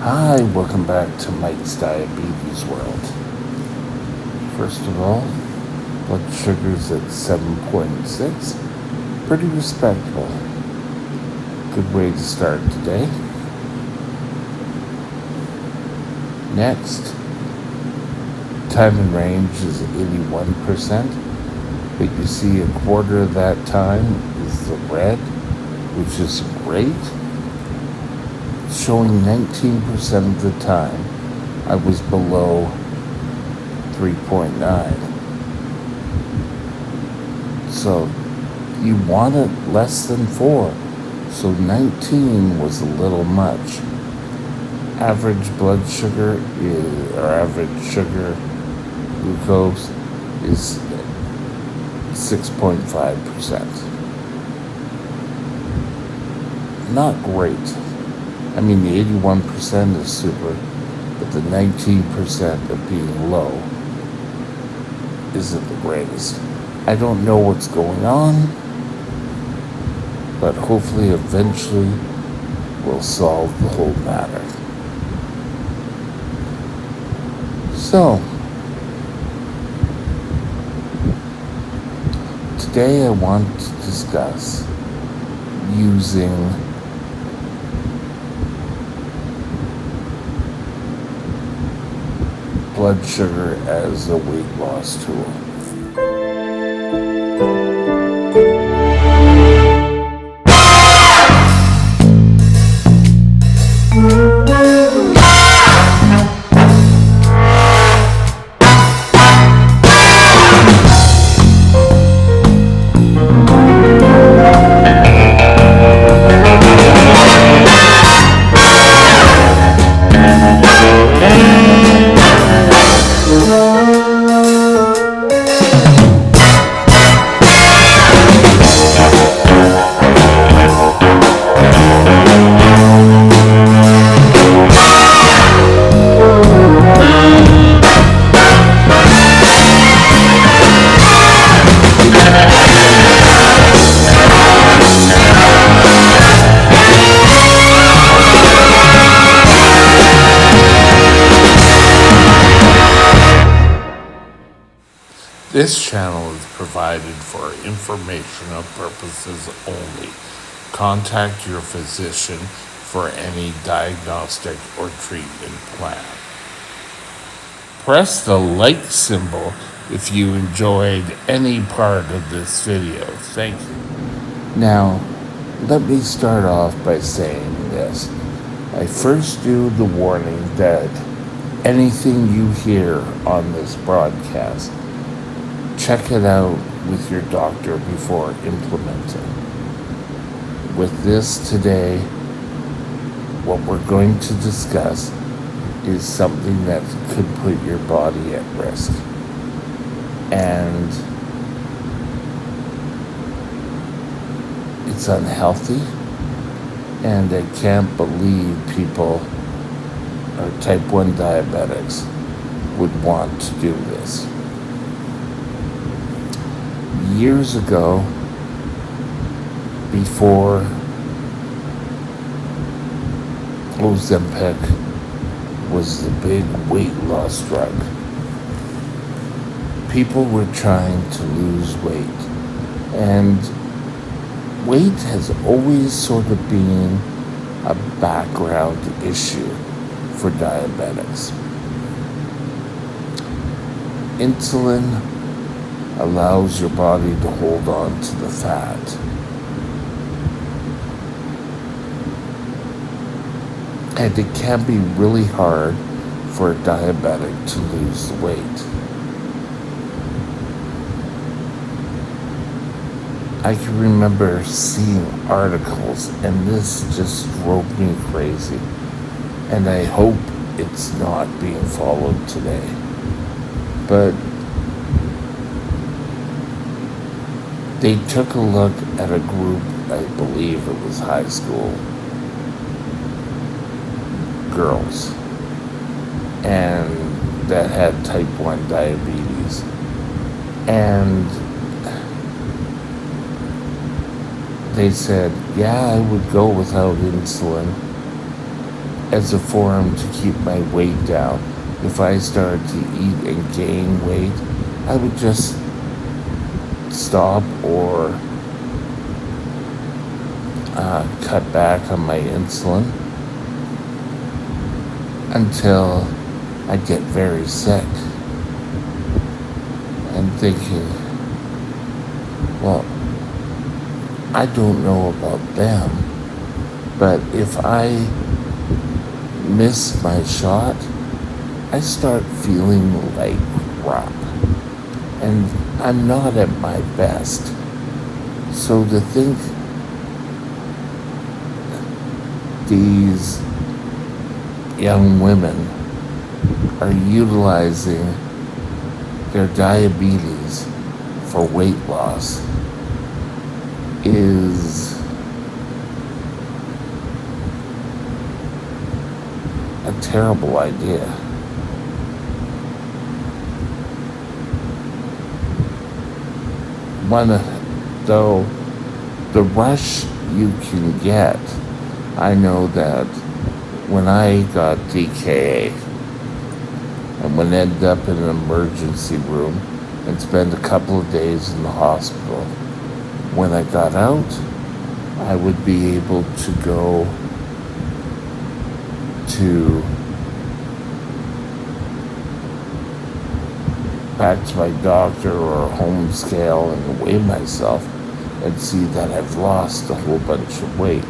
Hi, welcome back to Mike's Diabetes World. First of all, blood sugar's at 7.6. Pretty respectable. Good way to start today. Next, time in range is 81%, but you see a quarter of that time is the red, which is great. Showing 19% of the time I was below 3.9. So you want it less than 4. So 19 was a little much. Average blood sugar or average sugar glucose is 6.5%. Not great. I mean, the 81% is super, but the 19% of being low isn't the greatest. I don't know what's going on, but hopefully eventually we'll solve the whole matter. So, today I want to discuss using blood sugar as a weight loss tool. This channel is provided for informational purposes only. Contact your physician for any diagnostic or treatment plan. Press the like symbol if you enjoyed any part of this video. Thank you. Now, let me start off by saying this. I first do the warning that anything you hear on this broadcast, check it out with your doctor before implementing. With this today, what we're going to discuss is something that could put your body at risk. And it's unhealthy, and I can't believe people or type 1 diabetics would want to do this. Years ago, before Ozempic was the big weight loss drug, people were trying to lose weight. And weight has always sort of been a background issue for diabetics. Insulin allows your body to hold on to the fat. And it can be really hard for a diabetic to lose the weight. I can remember seeing articles, and this just drove me crazy. And I hope it's not being followed today. But they took a look at a group, I believe it was high school girls, and that had type 1 diabetes. And they said, yeah, I would go without insulin. as a form to keep my weight down. If I started to eat and gain weight, I would just stop or cut back on my insulin until I get very sick and thinking, well, I don't know about them, but if I miss my shot, I start feeling like crap. And I'm not at my best. So to think these young women are utilizing their diabetes for weight loss is a terrible idea. Though, the rush you can get, I know that when I got DKA and would end up in an emergency room and spend a couple of days in the hospital, when I got out, I would be able to go to back to my doctor or a home scale and weigh myself and see that I've lost a whole bunch of weight.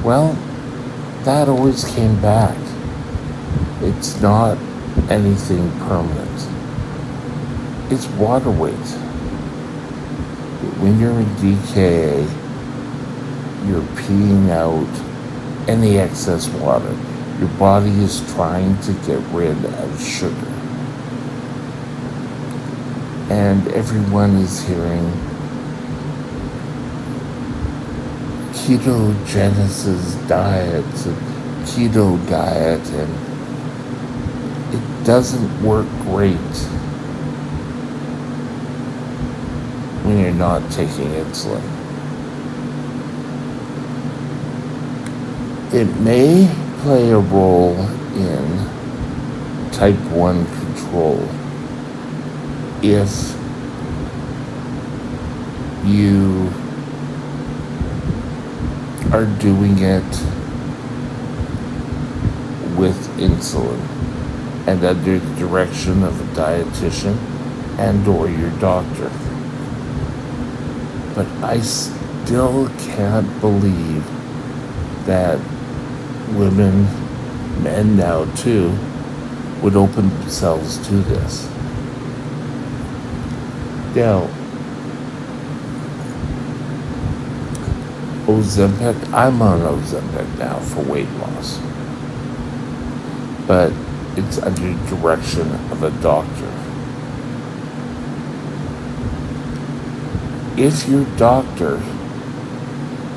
Well, that always came back. It's not anything permanent. It's water weight. When you're in DKA, you're peeing out any excess water. Your body is trying to get rid of sugar. And everyone is hearing ketogenesis diets and keto diet, and it doesn't work great when you're not taking insulin. It may play a role in type 1 control if you are doing it with insulin and under the direction of a dietitian and or your doctor. But I still can't believe that women, men now too, would open themselves to this. Now, Ozempic, I'm on Ozempic now for weight loss, but it's under direction of a doctor. If your doctor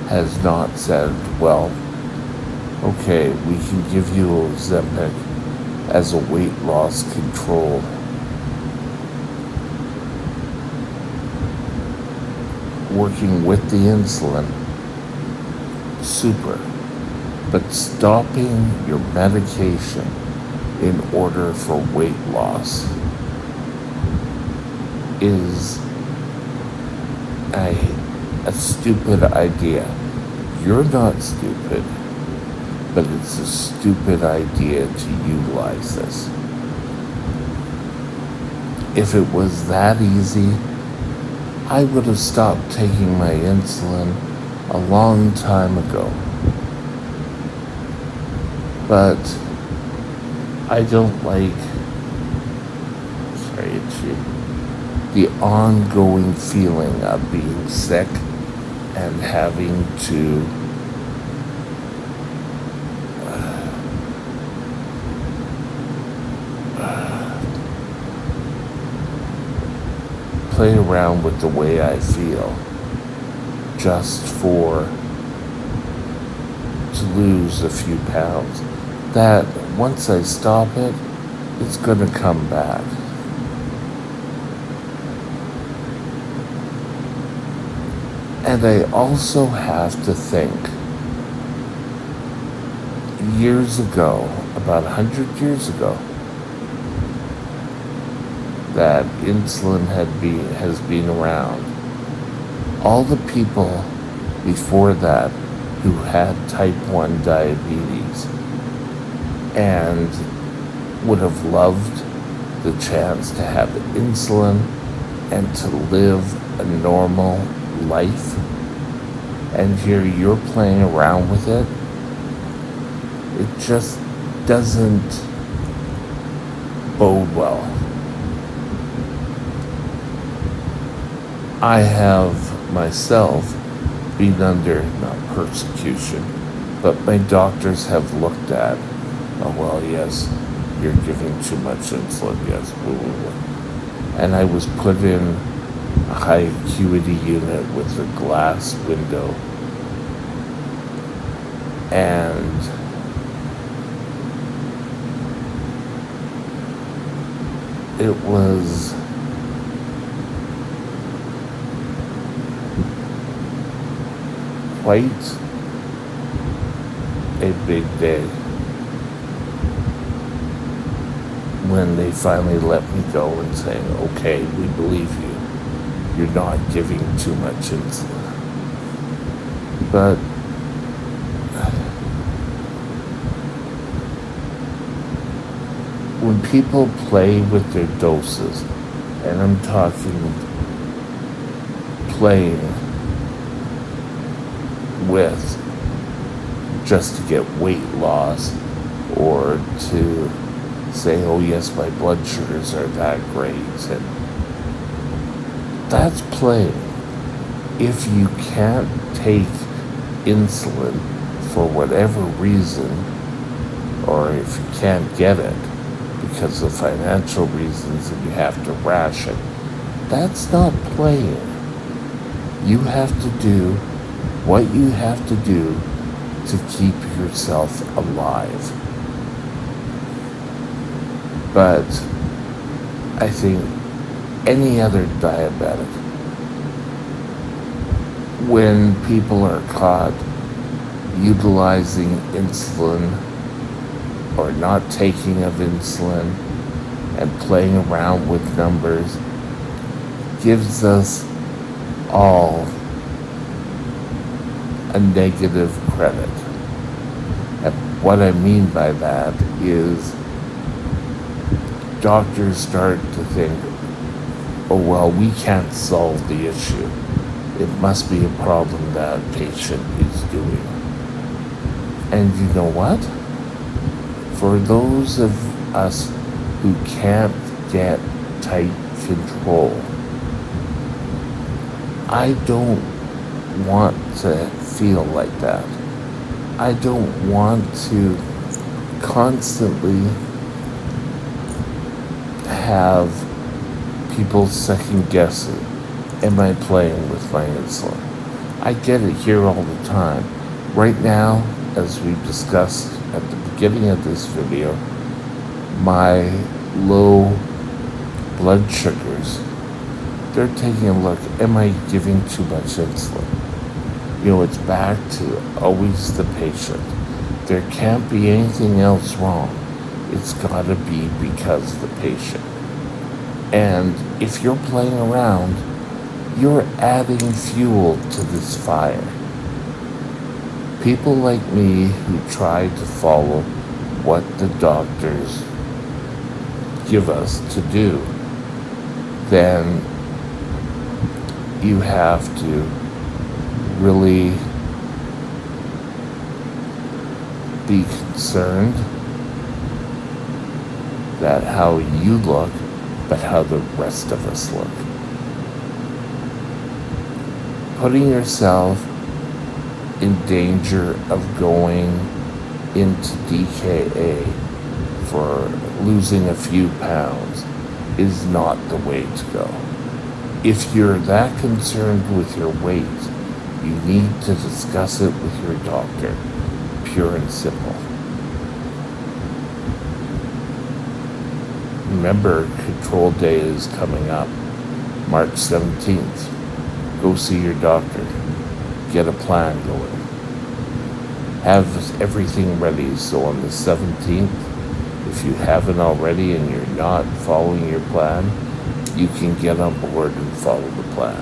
has not said, well, okay, we can give you Ozempic as a weight loss control, working with the insulin, super. But stopping your medication in order for weight loss is a stupid idea. You're not stupid, but it's a stupid idea to utilize this. If it was that easy, I would have stopped taking my insulin a long time ago. But I don't like, the ongoing feeling of being sick and having to play around with the way I feel just to lose a few pounds. That once I stop it, it's gonna come back. And I also have to think, years ago, about 100 years ago, that insulin has been around, all the people before that who had type 1 diabetes and would have loved the chance to have insulin and to live a normal life, and here you're playing around with it, it just doesn't bode well. I have myself been under, not persecution, but my doctors have looked at, oh, well, yes, you're giving too much insulin, yes, blah, blah, blah. And I was put in a high acuity unit with a glass window. And it was quite a big day when they finally let me go and saying, okay, we believe you. You're not giving too much insulin. But when people play with their doses, and I'm talking playing with just to get weight loss or to say, oh yes, my blood sugars are that great, and that's playing. If you can't take insulin for whatever reason, or if you can't get it because of financial reasons and you have to ration, that's not playing. You have to do what you have to do to keep yourself alive. But I think any other diabetic, when people are caught utilizing insulin or not taking of insulin and playing around with numbers, gives us all a negative credit. And what I mean by that is doctors start to think, oh well, we can't solve the issue. It must be a problem that patient is doing. And you know what? For those of us who can't get tight control, I don't want to feel like that. I don't want to constantly have people second guessing, am I playing with my insulin? I get it here all the time. Right now, as we discussed at the beginning of this video, my low blood sugars, they're taking a look, am I giving too much insulin? You know, it's back to always the patient. There can't be anything else wrong. It's gotta be because of the patient. And if you're playing around, you're adding fuel to this fire. People like me who try to follow what the doctors give us to do, then you have to really be concerned that how you look, but how the rest of us look. Putting yourself in danger of going into DKA for losing a few pounds is not the way to go. If you're that concerned with your weight, you need to discuss it with your doctor, pure and simple. Remember, Control Day is coming up, March 17th. Go see your doctor. Get a plan going. have everything ready so on the 17th, if you haven't already and you're not following your plan, you can get on board and follow the plan.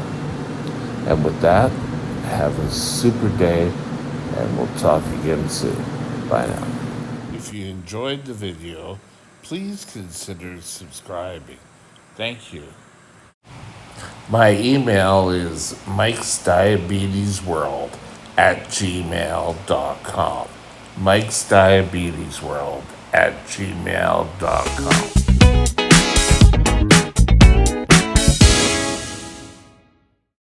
And with that, have a super day, and we'll talk again soon. Bye now. If you enjoyed the video, please consider subscribing. Thank you. My email is mikesdiabetesworld@gmail.com. mikesdiabetesworld@gmail.com.